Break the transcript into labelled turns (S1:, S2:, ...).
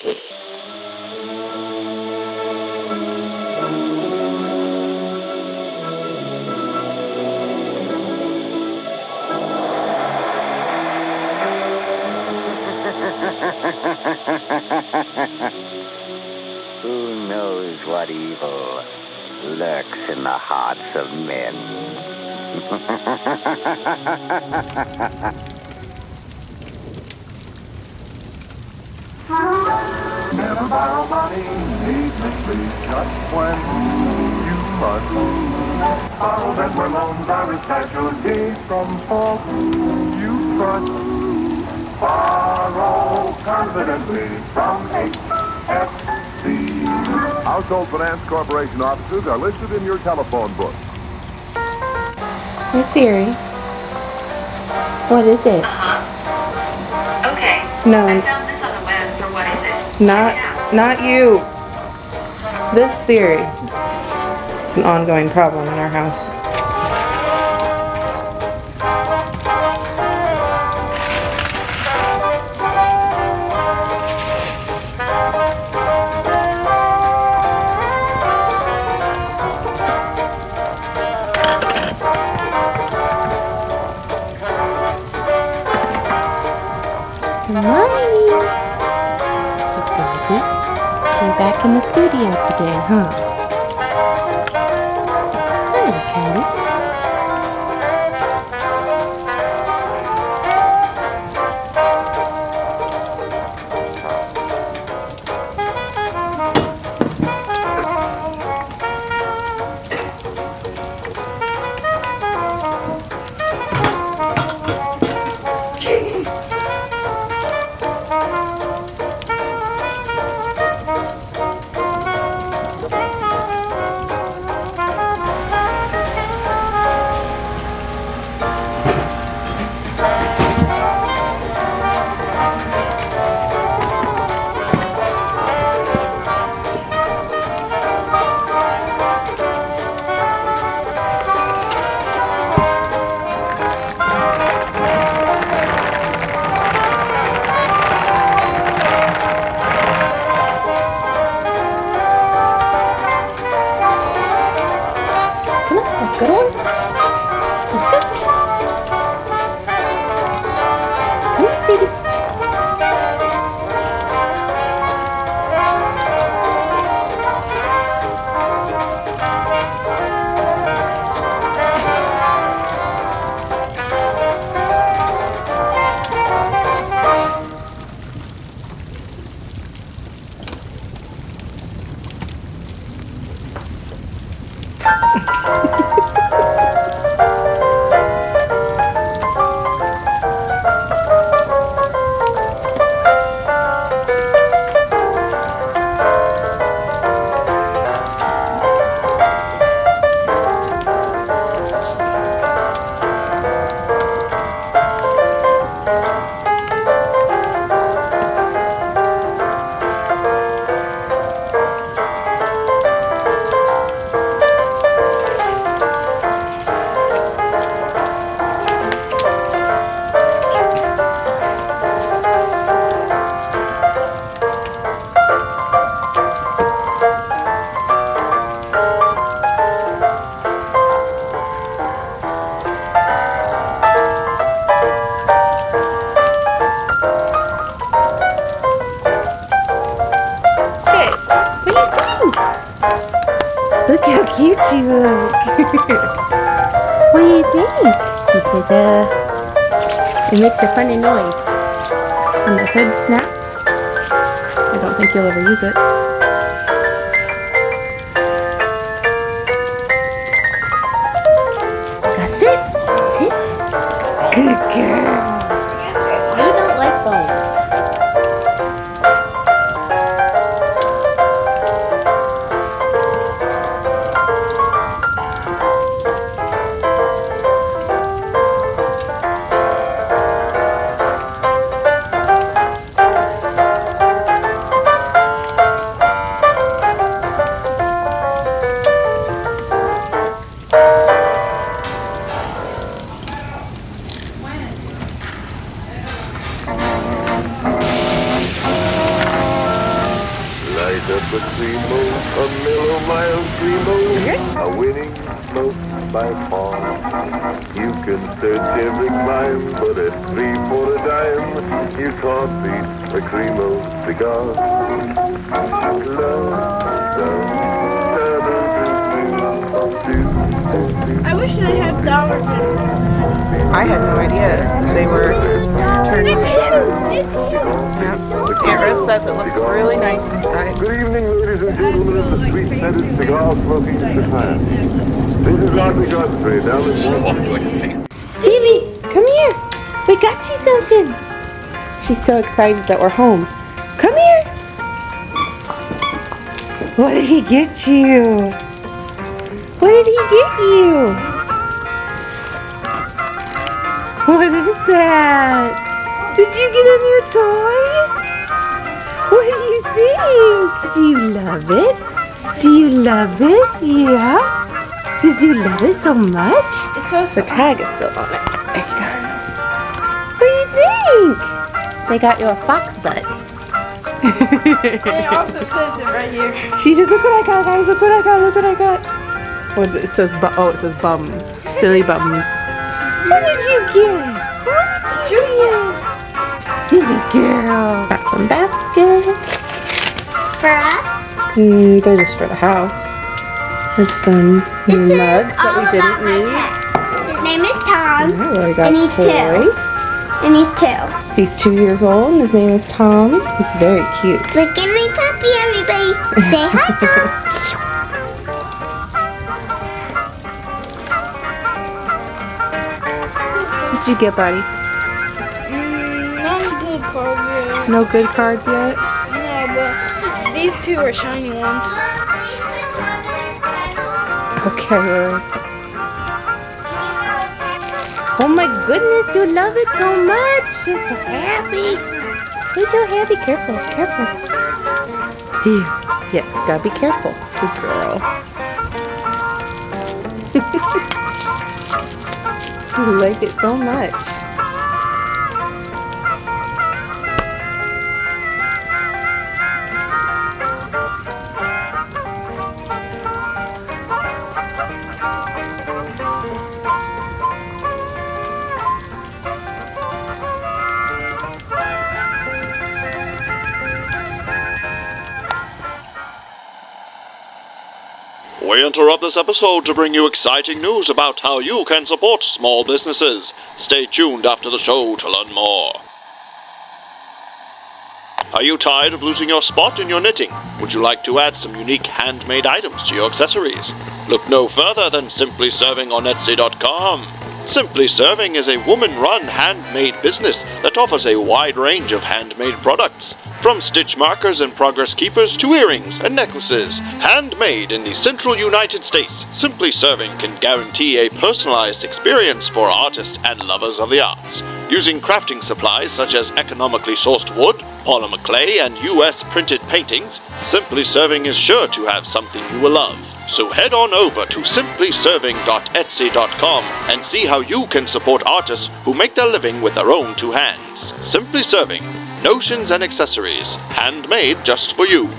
S1: Who knows what evil lurks in the hearts of men?
S2: Never borrow money needlessly, just when you must. Borrow them where loans are a specialty from folks you trust. Borrow confidently from HFC. Household Finance Corporation offices are listed in your telephone book.
S3: Hey Siri. What is it?
S4: Okay.
S3: No.
S4: I found this on the web for what is it?
S3: Not you. This Siri. It's an ongoing problem in our house. Mommy! Baby, you're back in the studio today, huh? Hi, Kelly. Good one. Let's go. Come on, Stevie. Look how cute you look. What do you think? He says, it makes a funny noise. And the hood snaps. I don't think you'll ever use it. That's it. That's it. Good girl. You don't like bones.
S2: separate primo, a mellow mild primo, a winning smoke by far. You can search every clime, but at 3 for a dime, you can't beat a Cremo cigar.
S5: I wish I had dollars.
S6: I had no idea they were turned.
S5: It's him! It's him!
S6: Yep. Aunt Rose says it looks really nice inside.
S2: Good evening, ladies and gentlemen of the sweet-scented cigar-smoking society. This is Arthur Godfrey, down in
S3: Stevie, come here. We got you something. She's so excited that we're home. Come here. What did he get you? What did he get you? What is that? Did you get a new toy? What do you think? Do you love it? Do you love it? Yeah? Did you love it so much?
S5: It's so
S3: The tag is still on it. There you go. What do you think? They got you a fox butt.
S5: It also says it right here.
S3: She just, look what I got, guys. Look what I got. Look what I got. What it says? It says bums. Silly bums. What did you get? What did you get? Silly girl. Got some baskets.
S7: For us?
S3: They're just for the house. With some new mugs that we didn't need.
S7: His name is Tom.
S3: Oh, I got
S7: And he's
S3: Corey.
S7: And he's 2.
S3: He's 2 years old and his name is Tom. He's very cute.
S7: Look at my puppy, everybody. Say hi, Tom.
S3: What'd you get, buddy?
S5: Not good cards yet.
S3: No good cards yet?
S5: No, but these 2 are shiny ones.
S3: Okay, Rory. Oh my goodness, you love it so much. You're so happy. You're so happy. Careful, careful. Do you? Yes, gotta be careful. Good girl. You like it so much.
S8: We interrupt this episode to bring you exciting news about how you can support small businesses. Stay tuned after the show to learn more. Are you tired of losing your spot in your knitting? Would you like to add some unique handmade items to your accessories? Look no further than Simply Serving on Etsy.com. Simply Serving is a woman-run handmade business that offers a wide range of handmade products. From stitch markers and progress keepers to earrings and necklaces, handmade in the central United States, Simply Serving can guarantee a personalized experience for artists and lovers of the arts. Using crafting supplies such as economically sourced wood, polymer clay, and U.S. printed paintings, Simply Serving is sure to have something you will love. So head on over to simplyserving.etsy.com and see how you can support artists who make their living with their own 2 hands. Simply Serving. Notions and accessories, handmade just for you.